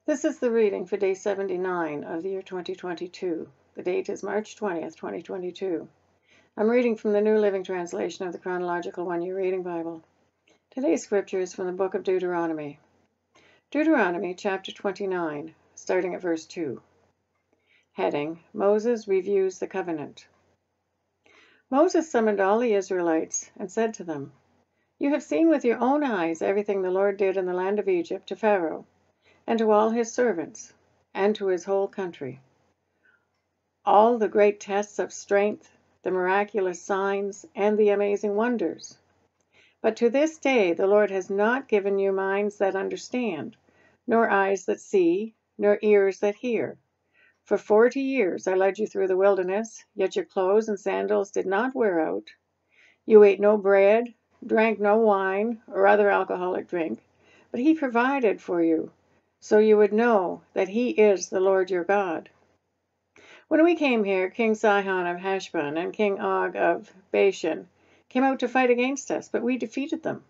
This is the reading for day 79 of the year 2022. The date is March 20th, 2022. I'm reading from the New Living Translation of the Chronological One-Year Reading Bible. Today's scripture is from the book of Deuteronomy. Deuteronomy chapter 29, starting at verse 2. Heading: Moses Reviews the Covenant. Moses summoned all the Israelites and said to them, "You have seen with your own eyes everything the Lord did in the land of Egypt to Pharaoh, and to all his servants, and to his whole country. All the great tests of strength, the miraculous signs, and the amazing wonders. But to this day the Lord has not given you minds that understand, nor eyes that see, nor ears that hear. For 40 years I led you through the wilderness, yet your clothes and sandals did not wear out. You ate no bread, drank no wine or other alcoholic drink, but he provided for you, so you would know that he is the Lord your God. When we came here, King Sihon of Heshbon and King Og of Bashan came out to fight against us, but we defeated them.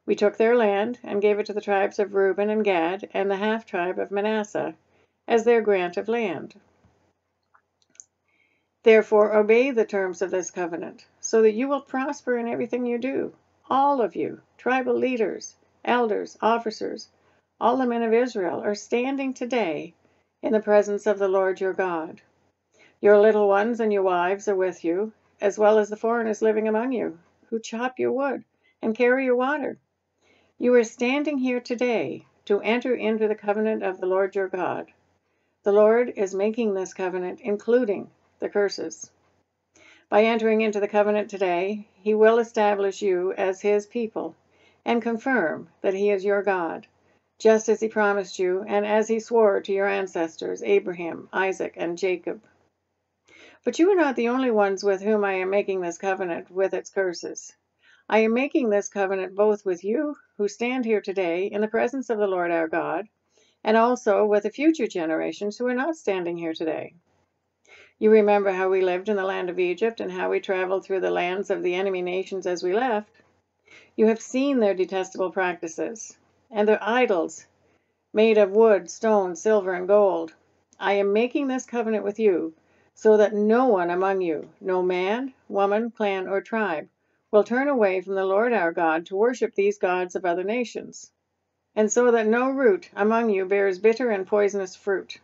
We took their land and gave it to the tribes of Reuben and Gad and the half-tribe of Manasseh as their grant of land. Therefore obey the terms of this covenant, so that you will prosper in everything you do, all of you, tribal leaders, elders, officers, all the men of Israel are standing today in the presence of the Lord your God. Your little ones and your wives are with you, as well as the foreigners living among you, who chop your wood and carry your water. You are standing here today to enter into the covenant of the Lord your God. The Lord is making this covenant, including the curses. By entering into the covenant today, he will establish you as his people and confirm that he is your God, just as he promised you and as he swore to your ancestors, Abraham, Isaac, and Jacob. But you are not the only ones with whom I am making this covenant with its curses. I am making this covenant both with you, who stand here today in the presence of the Lord our God, and also with the future generations who are not standing here today. You remember how we lived in the land of Egypt and how we traveled through the lands of the enemy nations as we left. You have seen their detestable practices and their idols made of wood, stone, silver, and gold. I am making this covenant with you so that no one among you, no man, woman, clan, or tribe, will turn away from the Lord our God to worship these gods of other nations, and so that no root among you bears bitter and poisonous fruit.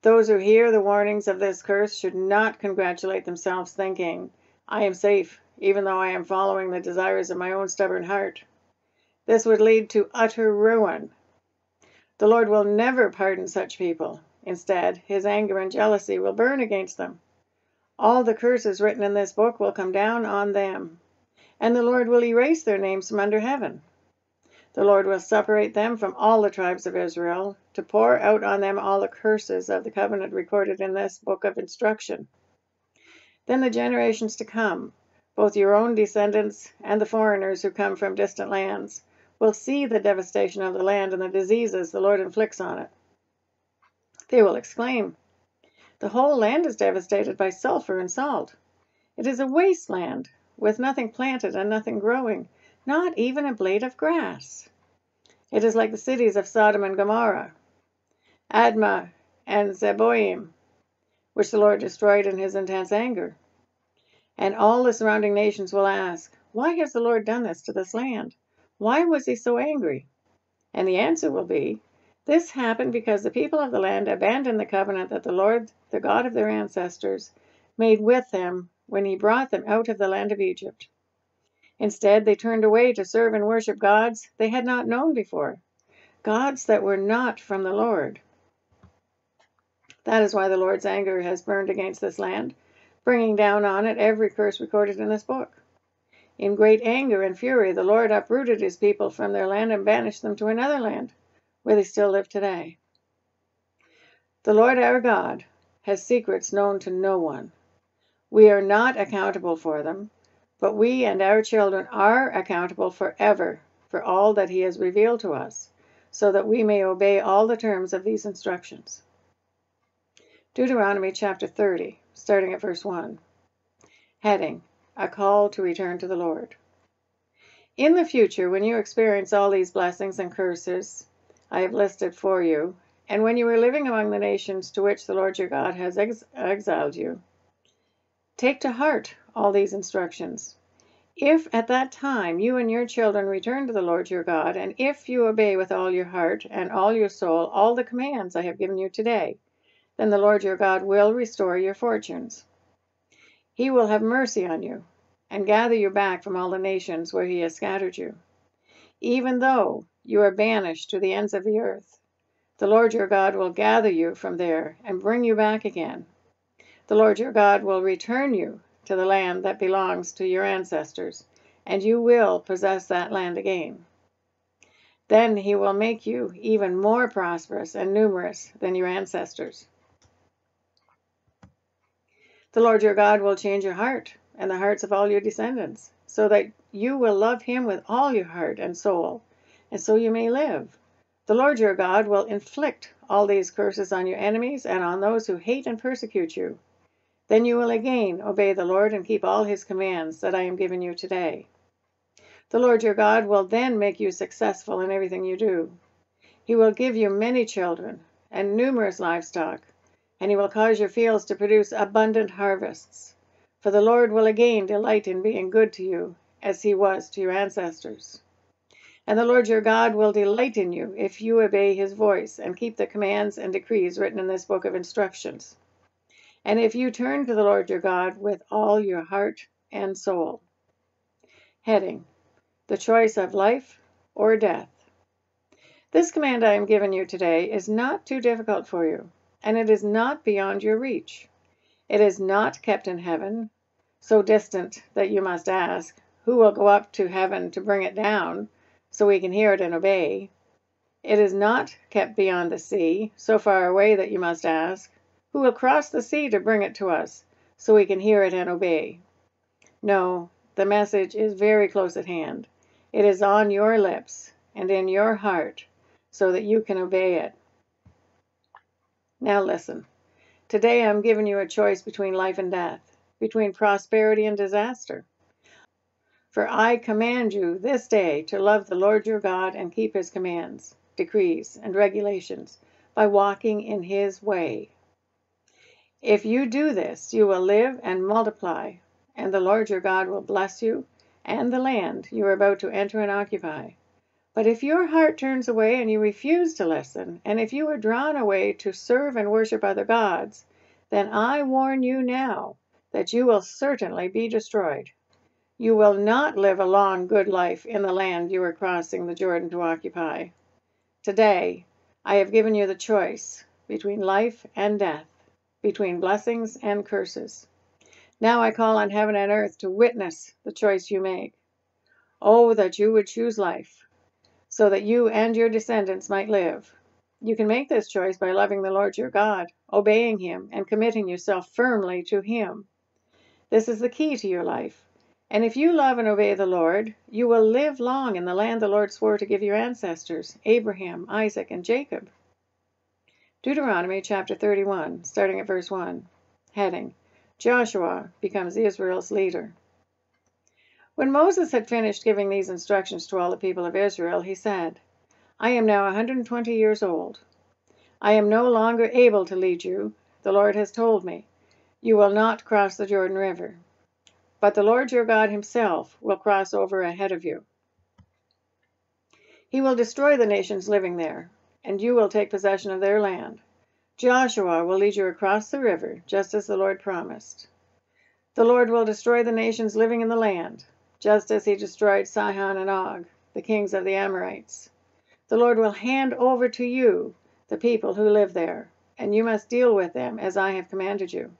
Those who hear the warnings of this curse should not congratulate themselves, thinking, "I am safe, even though I am following the desires of my own stubborn heart." This would lead to utter ruin. The Lord will never pardon such people. Instead, his anger and jealousy will burn against them. All the curses written in this book will come down on them, and the Lord will erase their names from under heaven. The Lord will separate them from all the tribes of Israel, to pour out on them all the curses of the covenant recorded in this book of instruction. Then the generations to come, both your own descendants and the foreigners who come from distant lands, will see the devastation of the land and the diseases the Lord inflicts on it. They will exclaim, "The whole land is devastated by sulfur and salt. It is a wasteland, with nothing planted and nothing growing, not even a blade of grass. It is like the cities of Sodom and Gomorrah, Admah and Zeboim, which the Lord destroyed in his intense anger." And all the surrounding nations will ask, "Why has the Lord done this to this land? Why was he so angry?" And the answer will be, "This happened because the people of the land abandoned the covenant that the Lord, the God of their ancestors, made with them when he brought them out of the land of Egypt. Instead, they turned away to serve and worship gods they had not known before, gods that were not from the Lord. That is why the Lord's anger has burned against this land, bringing down on it every curse recorded in this book. In great anger and fury, the Lord uprooted his people from their land and banished them to another land, where they still live today. The Lord our God has secrets known to no one. We are not accountable for them, but we and our children are accountable forever for all that he has revealed to us, so that we may obey all the terms of these instructions. Deuteronomy chapter 30, starting at verse 1. Heading: A call to return to the Lord. In the future, when you experience all these blessings and curses, I have listed for you, and when you are living among the nations to which the Lord your God has exiled you, take to heart all these instructions. If at that time you and your children return to the Lord your God, and if you obey with all your heart and all your soul all the commands I have given you today, then the Lord your God will restore your fortunes. He will have mercy on you and gather you back from all the nations where he has scattered you. Even though you are banished to the ends of the earth, the Lord your God will gather you from there and bring you back again. The Lord your God will return you to the land that belongs to your ancestors, and you will possess that land again. Then he will make you even more prosperous and numerous than your ancestors. The Lord your God will change your heart and the hearts of all your descendants, so that you will love him with all your heart and soul, and so you may live. The Lord your God will inflict all these curses on your enemies and on those who hate and persecute you. Then you will again obey the Lord and keep all his commands that I am giving you today. The Lord your God will then make you successful in everything you do. He will give you many children and numerous livestock, and he will cause your fields to produce abundant harvests. For the Lord will again delight in being good to you, as he was to your ancestors. And the Lord your God will delight in you if you obey his voice and keep the commands and decrees written in this book of instructions. And if you turn to the Lord your God with all your heart and soul. Heading: The choice of life or death. This command I am giving you today is not too difficult for you, and it is not beyond your reach. It is not kept in heaven, so distant that you must ask, who will go up to heaven to bring it down, so we can hear it and obey? It is not kept beyond the sea, so far away that you must ask, who will cross the sea to bring it to us, so we can hear it and obey? No, the message is very close at hand. It is on your lips and in your heart, so that you can obey it. Now listen. Today I'm giving you a choice between life and death, between prosperity and disaster. For I command you this day to love the Lord your God and keep his commands, decrees, and regulations by walking in his way. If you do this, you will live and multiply, and the Lord your God will bless you and the land you are about to enter and occupy. But if your heart turns away and you refuse to listen, and if you are drawn away to serve and worship other gods, then I warn you now that you will certainly be destroyed. You will not live a long, good life in the land you are crossing the Jordan to occupy. Today, I have given you the choice between life and death, between blessings and curses. Now I call on heaven and earth to witness the choice you make. Oh, that you would choose life, so that you and your descendants might live. You can make this choice by loving the Lord your God, obeying him, and committing yourself firmly to him. This is the key to your life. And if you love and obey the Lord, you will live long in the land the Lord swore to give your ancestors, Abraham, Isaac, and Jacob. Deuteronomy chapter 31, starting at verse 1. Heading: Joshua becomes Israel's leader. When Moses had finished giving these instructions to all the people of Israel, he said, I am now 120 years old. I am no longer able to lead you. The Lord has told me, you will not cross the Jordan River. But the Lord your God himself will cross over ahead of you. He will destroy the nations living there, and you will take possession of their land. Joshua will lead you across the river, just as the Lord promised. The Lord will destroy the nations living in the land, just as he destroyed Sihon and Og, the kings of the Amorites. The Lord will hand over to you the people who live there, and you must deal with them as I have commanded you.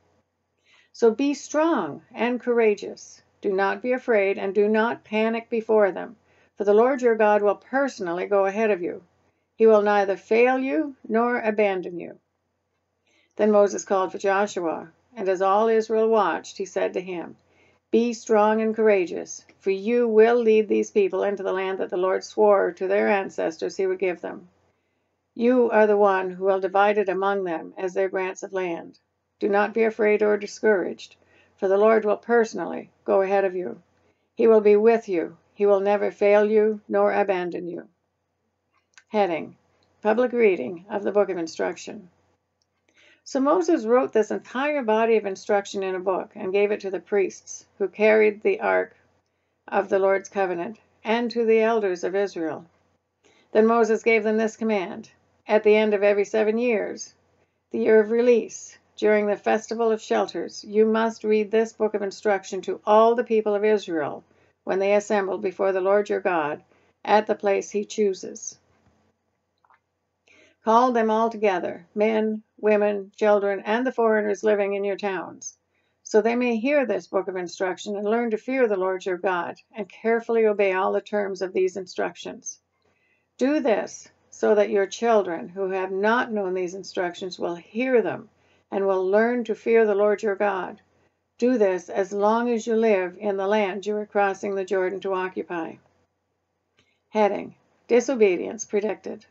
So be strong and courageous. Do not be afraid, and do not panic before them, for the Lord your God will personally go ahead of you. He will neither fail you nor abandon you. Then Moses called for Joshua, and as all Israel watched, he said to him, Be strong and courageous, for you will lead these people into the land that the Lord swore to their ancestors he would give them. You are the one who will divide it among them as their grants of land. Do not be afraid or discouraged, for the Lord will personally go ahead of you. He will be with you. He will never fail you nor abandon you. Heading: Public reading of the book of instruction. So Moses wrote this entire body of instruction in a book and gave it to the priests who carried the ark of the Lord's covenant and to the elders of Israel. Then Moses gave them this command: at the end of every 7 years, the year of release, during the festival of shelters, you must read this book of instruction to all the people of Israel when they assemble before the Lord your God at the place he chooses. Call them all together, men, women, children, and the foreigners living in your towns, so they may hear this book of instruction and learn to fear the Lord your God and carefully obey all the terms of these instructions. Do this so that your children who have not known these instructions will hear them and will learn to fear the Lord your God. Do this as long as you live in the land you are crossing the Jordan to occupy. Heading: Disobedience Predicted.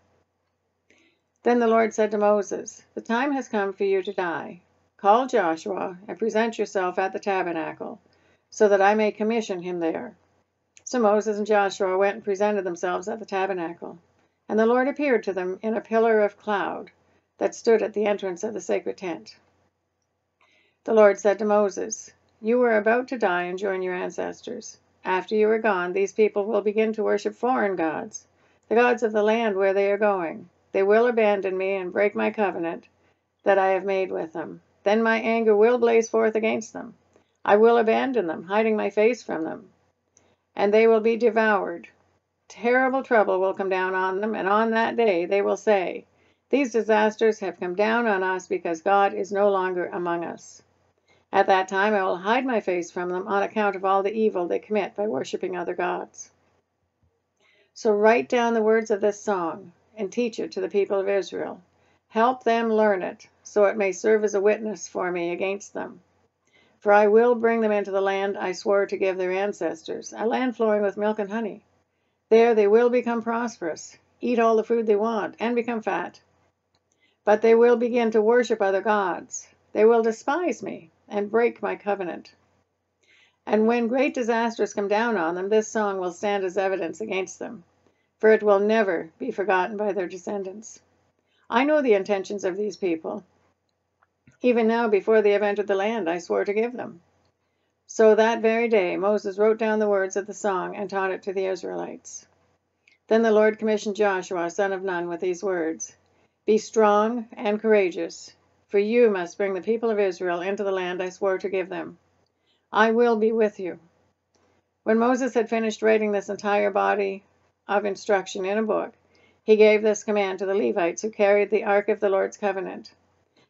Then the Lord said to Moses, the time has come for you to die. Call Joshua and present yourself at the tabernacle, so that I may commission him there. So Moses and Joshua went and presented themselves at the tabernacle. And the Lord appeared to them in a pillar of cloud that stood at the entrance of the sacred tent. The Lord said to Moses, you were about to die and join your ancestors. After you are gone, these people will begin to worship foreign gods, the gods of the land where they are going. They will abandon me and break my covenant that I have made with them. Then my anger will blaze forth against them. I will abandon them, hiding my face from them, and they will be devoured. Terrible trouble will come down on them, and on that day they will say, these disasters have come down on us because God is no longer among us. At that time I will hide my face from them on account of all the evil they commit by worshiping other gods. So write down the words of this song and teach it to the people of Israel. Help them learn it, so it may serve as a witness for me against them. For I will bring them into the land I swore to give their ancestors, a land flowing with milk and honey. There they will become prosperous, eat all the food they want, and become fat. But they will begin to worship other gods. They will despise me and break my covenant. And when great disasters come down on them, this song will stand as evidence against them, for it will never be forgotten by their descendants. I know the intentions of these people. Even now, before they have entered the land I swore to give them. So that very day Moses wrote down the words of the song and taught it to the Israelites. Then the Lord commissioned Joshua, son of Nun, with these words: be strong and courageous, for you must bring the people of Israel into the land I swore to give them. I will be with you. When Moses had finished writing this entire body of instruction in a book, he gave this command to the Levites who carried the ark of the Lord's covenant.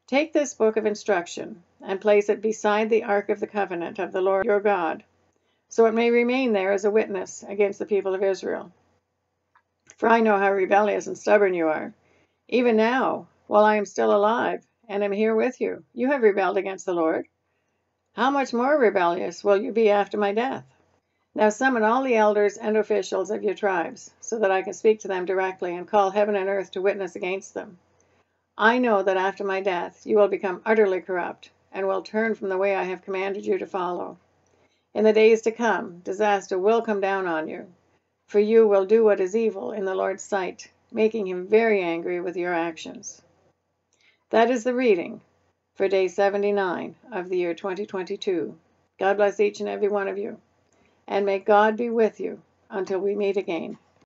Take this book of instruction and place it beside the ark of the covenant of the Lord your God, so it may remain there as a witness against the people of Israel. For I know how rebellious and stubborn you are. Even now, while I am still alive and am here with you, you have rebelled against the Lord. How much more rebellious will you be after my death? Now summon all the elders and officials of your tribes, so that I can speak to them directly and call heaven and earth to witness against them. I know that after my death you will become utterly corrupt and will turn from the way I have commanded you to follow. In the days to come, disaster will come down on you, for you will do what is evil in the Lord's sight, making him very angry with your actions. That is the reading for day 79 of the year 2022. God bless each and every one of you, and may God be with you until we meet again.